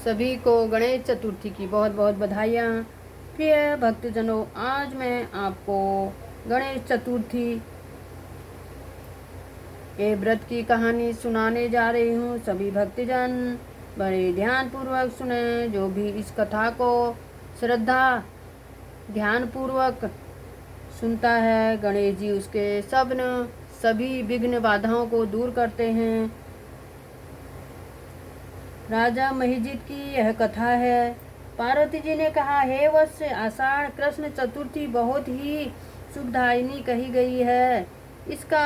सभी को गणेश चतुर्थी की बहुत बहुत बधाइयाँ। प्रिय भक्तजनों, आज मैं आपको गणेश चतुर्थी के व्रत की कहानी सुनाने जा रही हूँ। सभी भक्तजन बड़े ध्यानपूर्वक सुने। जो भी इस कथा को श्रद्धा ध्यानपूर्वक सुनता है, गणेश जी उसके सभी विघ्न बाधाओं को दूर करते हैं। राजा महिजित की यह कथा है। पार्वती जी ने कहा, हे वत्स, आषाढ़ कृष्ण चतुर्थी बहुत ही सुखदायिनी कही गई है। इसका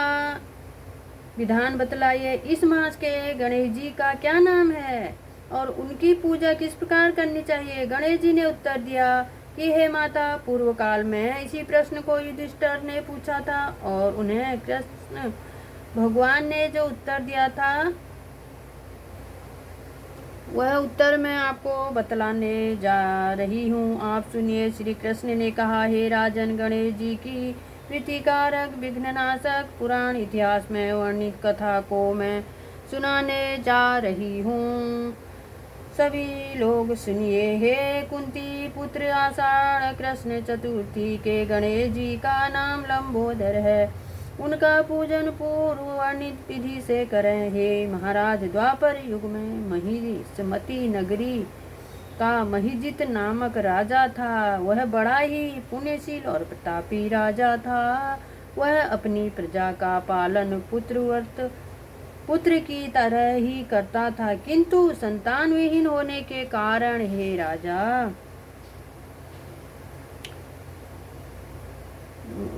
विधान बतलाइए। इस मास के गणेश जी का क्या नाम है और उनकी पूजा किस प्रकार करनी चाहिए? गणेश जी ने उत्तर दिया कि हे माता, पूर्व काल में इसी प्रश्न को युधिष्ठिर ने पूछा था और उन्हें कृष्ण भगवान ने जो उत्तर दिया था वह उत्तर मैं आपको बतलाने जा रही हूँ। आप सुनिए। श्री कृष्ण ने कहा, हे राजन, गणेश जी की प्रीतिकारक विघ्ननाशक पुराण इतिहास में वर्णित कथा को मैं सुनाने जा रही हूँ। सभी लोग सुनिए। हे कुंती पुत्र, आषाढ़ कृष्ण चतुर्थी के गणेश जी का नाम लंबोदर है। उनका पूजन पूर्व वर्णित विधि से करें। हे महाराज, द्वापर युग में महिषमती नगरी का महिजित नामक राजा था। वह बड़ा ही पुण्यशील और प्रतापी राजा था। वह अपनी प्रजा का पालन पुत्र की तरह ही करता था, किंतु संतान विहीन होने के कारण, हे राजा,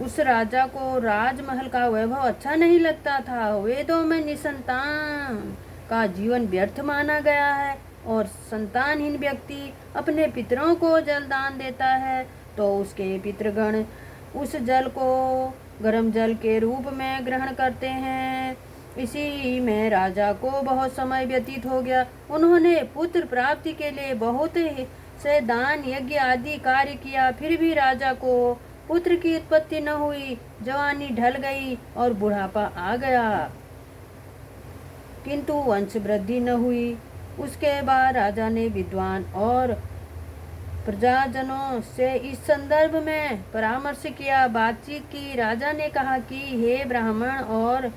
उस राजा को राजमहल का वैभव अच्छा नहीं लगता था। वेदों में निसंतान का जीवन व्यर्थ माना गया है और संतानहीन व्यक्ति अपने पितरों को जल दान देता है तो उसके पितृगण उस जल को गर्म जल के रूप में ग्रहण करते हैं। इसी में राजा को बहुत समय व्यतीत हो गया। उन्होंने पुत्र प्राप्ति के लिए बहुत से दान यज्ञ आदि कार्य किया, फिर भी राजा को पुत्र की उत्पत्ति न हुई। जवानी ढल गई और बुढ़ापा आ गया, किंतु वंश वृद्धि न हुई। उसके बाद राजा ने विद्वान और प्रजाजनों से इस संदर्भ में परामर्श किया, बातचीत की। राजा ने कहा कि हे ब्राह्मण और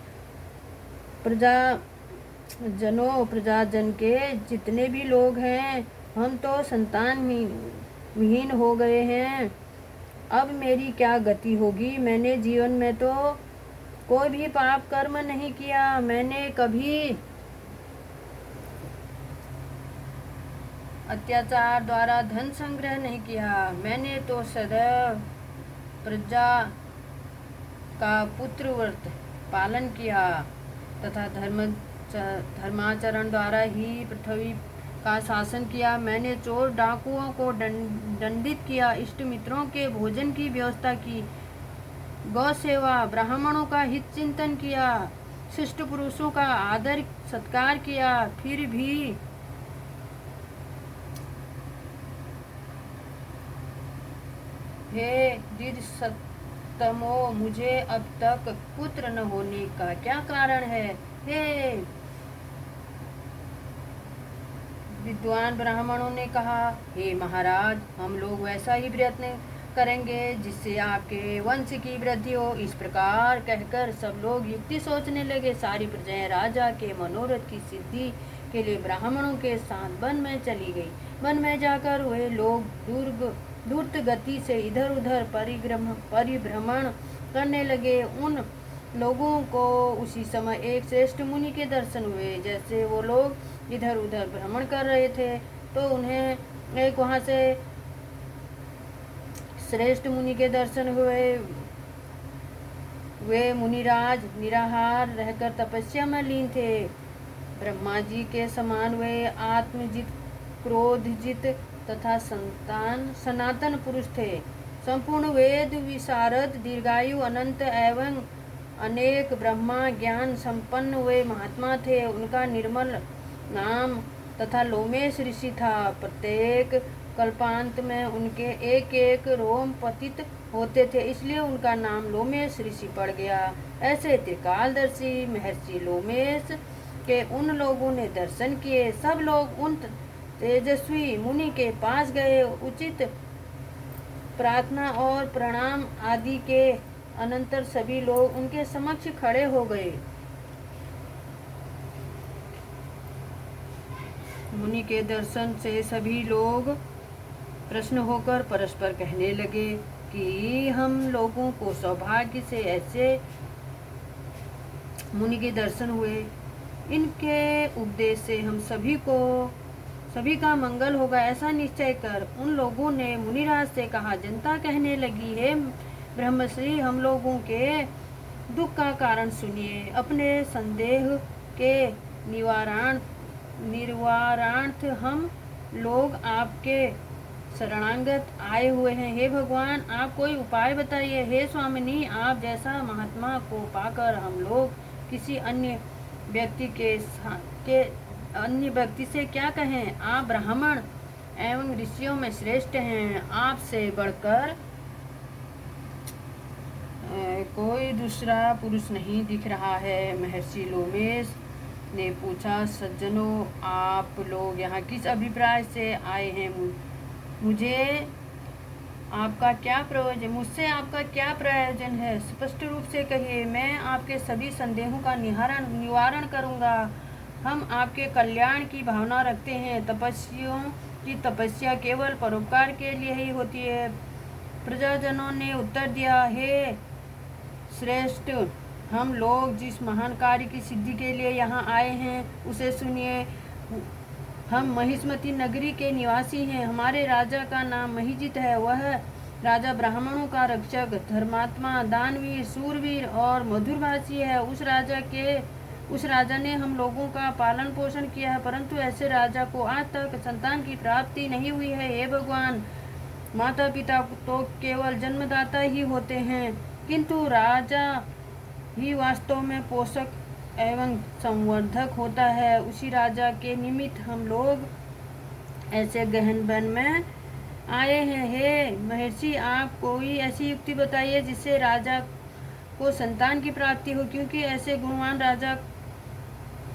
प्रजाजन के जितने भी लोग हैं, हम तो संतान विहीन हो गए हैं। अब मेरी क्या गति होगी? मैंने जीवन में तो कोई भी पाप कर्म नहीं किया। मैंने कभी अत्याचार द्वारा धन संग्रह नहीं किया। मैंने तो सदैव प्रजा का पुत्र व्रत पालन किया तथा धर्माचरण द्वारा ही पृथ्वी का शासन किया। मैंने चोर डाकुओं को दंडित किया, इष्ट मित्रों के भोजन की व्यवस्था की, गौ सेवा, ब्राह्मणों का हित चिंतन किया, शिष्ट पुरुषों का आदर सत्कार किया। फिर भी हे दीर्घतमो, मुझे अब तक पुत्र न होने का क्या कारण है? हे विद्वान ब्राह्मणों ने कहा, हे महाराज, हम लोग वैसा ही प्रयत्न करेंगे जिससे आपके वंश की वृद्धि हो। इस प्रकार कहकर सब लोग युक्ति सोचने लगे। सारी प्रजाएं राजा के मनोरथ की सिद्धि के लिए ब्राह्मणों के साथ वन में चली गई। वन में जाकर वे लोग द्रुत गति से इधर उधर परिभ्रमण करने लगे। उन लोगों को उसी समय एक श्रेष्ठ मुनि के दर्शन हुए। जैसे वो लोग इधर उधर भ्रमण कर रहे थे तो उन्हें एक वहां से श्रेष्ठ मुनि के दर्शन हुए। वे मुनिराज निराहार रहकर तपस्या में लीन थे। ब्रह्मा जी के समान वे आत्मजित, क्रोधजित तथा सनातन पुरुष थे। संपूर्ण वेद विशारद, दीर्घायु, अनंत एवं अनेक ब्रह्मा ज्ञान संपन्न वे महात्मा थे। उनका निर्मल नाम तथा लोमेश ऋषि था। प्रत्येक कल्पांत में उनके एक एक रोम पतित होते थे, इसलिए उनका नाम लोमेश ऋषि पड़ गया। ऐसे त्रिकालदर्शी महर्षि लोमेश के उन लोगों ने दर्शन किए। सब लोग उन तेजस्वी मुनि के पास गए। उचित प्रार्थना और प्रणाम आदि के अनंतर सभी लोग उनके समक्ष खड़े हो गए। मुनि के दर्शन से सभी लोग प्रसन्न होकर परस्पर कहने लगे कि हम लोगों को सौभाग्य से ऐसे मुनि के दर्शन हुए। इनके उपदेश से हम सभी का मंगल होगा, ऐसा निश्चय कर उन लोगों ने मुनिराज से कहा। जनता कहने लगी, हे ब्रह्मश्री, हम लोगों के दुख का कारण सुनिए। अपने संदेह के निवारणार्थ हम लोग आपके शरणागत आए हुए हैं। हे भगवान, आप कोई उपाय बताइए। हे स्वामिनी, आप जैसा महात्मा को पाकर हम लोग किसी अन्य व्यक्ति से क्या कहें। आप ब्राह्मण एवं ऋषियों में श्रेष्ठ हैं। आपसे बढ़कर कोई दूसरा पुरुष नहीं दिख रहा है। महर्षि लोमेश ने पूछा, सज्जनों, आप लोग यहाँ किस अभिप्राय से आए हैं? मुझसे आपका क्या प्रयोजन है? स्पष्ट रूप से कहिए, मैं आपके सभी संदेहों का निवारण करूंगा। हम आपके कल्याण की भावना रखते हैं। तपस्वियों की तपस्या केवल परोपकार के लिए ही होती है। प्रजाजनों ने उत्तर दिया, हे श्रेष्ठ, हम लोग जिस महान कार्य की सिद्धि के लिए यहाँ आए हैं उसे सुनिए। हम महिष्मती नगरी के निवासी हैं। हमारे राजा का नाम महिजित है। वह राजा ब्राह्मणों का रक्षक, धर्मात्मा, दानवीर, सूरवीर और मधुरभाषी है। उस राजा ने हम लोगों का पालन पोषण किया है, परंतु ऐसे राजा को आज तक संतान की प्राप्ति नहीं हुई है। हे भगवान, माता पिता तो केवल जन्मदाता ही होते हैं, किंतु राजा ही वास्तव में पोषक एवं संवर्धक होता है। उसी राजा के निमित्त हम लोग ऐसे गहन वन में आए हैं। हे महर्षि, आप कोई ऐसी युक्ति बताइए जिससे राजा को संतान की प्राप्ति हो, क्योंकि ऐसे गुणवान राजा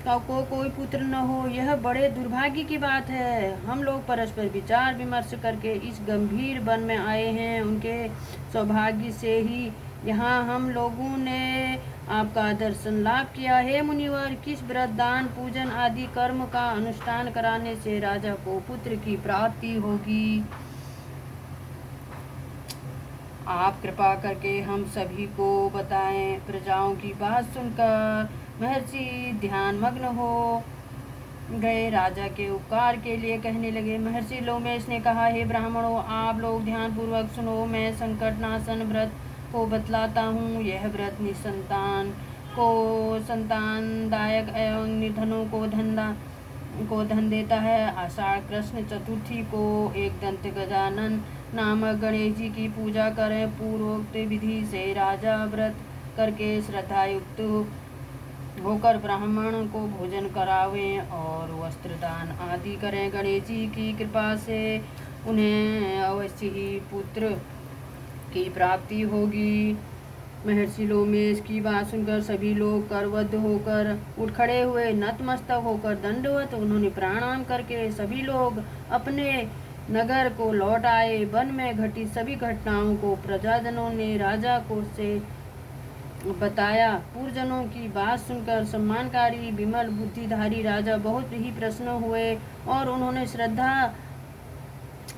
को कोई पुत्र न हो, यह बड़े दुर्भाग्य की बात है। हम लोग परस्पर विचार विमर्श करके इस गंभीर वन में आए हैं। उनके सौभाग्य से ही यहाँ हम लोगों ने आपका दर्शन लाभ किया। हे मुनिवर, किस व्रत, दान, पूजन आदि कर्म का अनुष्ठान कराने से राजा को पुत्र की प्राप्ति होगी? आप कृपा करके हम सभी को बताएं। प्रजाओं की बात सुनकर महर्षि ध्यान मग्न हो गए। राजा के उपकार के लिए कहने लगे। महर्षि लोमेश ने कहा, हे ब्राह्मणों, आप लोग ध्यान पूर्वक सुनो। मैं संकट नाशन व्रत को बतलाता हूँ। यह व्रत निसंतान को संतानदायक एवं निर्धनों को धन देता है। आषाढ़ कृष्ण चतुर्थी को एक दंत गजानन नामक गणेश जी की पूजा करें। पूर्वोक्त विधि से राजा व्रत करके श्रद्धायुक्त होकर ब्राह्मण को भोजन करावें और वस्त्र दान आदि करें। गणेश जी की कृपा से उन्हें अवश्य ही पुत्र की प्राप्ति होगी। महर्षि लोमेश की बात सुनकर सभी लोग करबद्ध होकर उठ खड़े हुए। नतमस्तक होकर दंडवत उन्होंने प्रणाम करके सभी लोग अपने नगर को लौट आए। वन में घटी सभी घटनाओं को प्रजाजनों ने राजा को से बताया। पूर्वजनों की बात सुनकर सम्मानकारी विमल बुद्धिधारी राजा बहुत ही प्रसन्न हुए और उन्होंने श्रद्धा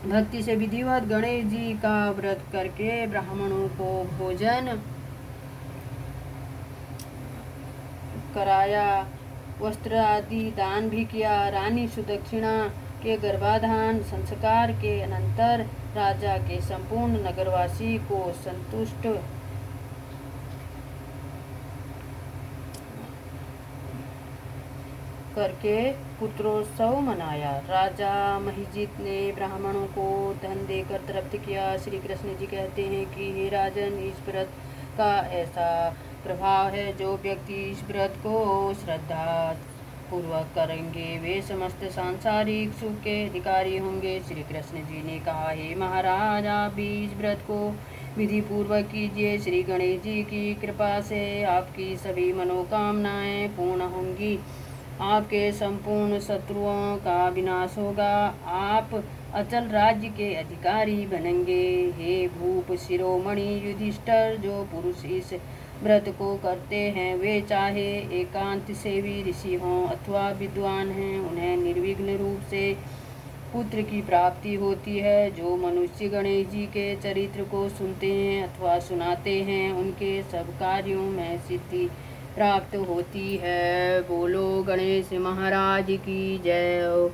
भक्ति से विधिवत गणेश जी का व्रत करके ब्राह्मणों को भोजन कराया, वस्त्र आदि दान भी किया। रानी सुदक्षिणा के गर्भाधान संस्कार के अनंतर राजा के संपूर्ण नगरवासी को संतुष्ट करके पुत्रोत्सव मनाया। राजा महिजित ने ब्राह्मणों को धन देकर तृप्त किया। श्री कृष्ण जी कहते हैं कि हे राजन, इस व्रत का ऐसा प्रभाव है, जो व्यक्ति इस व्रत को श्रद्धा पूर्वक करेंगे वे समस्त सांसारिक सुख के अधिकारी होंगे। श्री कृष्ण जी ने कहा, हे महाराज, आप भी इस व्रत को विधि पूर्वक कीजिए। श्री गणेश जी की कृपा से आपकी सभी मनोकामनाएं पूर्ण होंगी। आपके संपूर्ण शत्रुओं का विनाश होगा। आप अचल राज्य के अधिकारी बनेंगे। हे भूप शिरोमणि युधिष्ठिर, जो पुरुष इस व्रत को करते हैं वे चाहे एकांत सेवी ऋषि हों अथवा विद्वान हैं, उन्हें निर्विघ्न रूप से पुत्र की प्राप्ति होती है। जो मनुष्य गणेश जी के चरित्र को सुनते हैं अथवा सुनाते हैं, उनके सब कार्यों में सिद्धि प्राप्त होती है। बोलो गणेश महाराज की जय।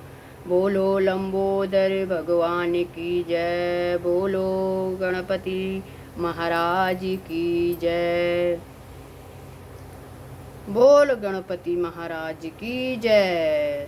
बोलो लंबोदर भगवान की जय। बोलो गणपति महाराज की जय। बोल गणपति महाराज की जय।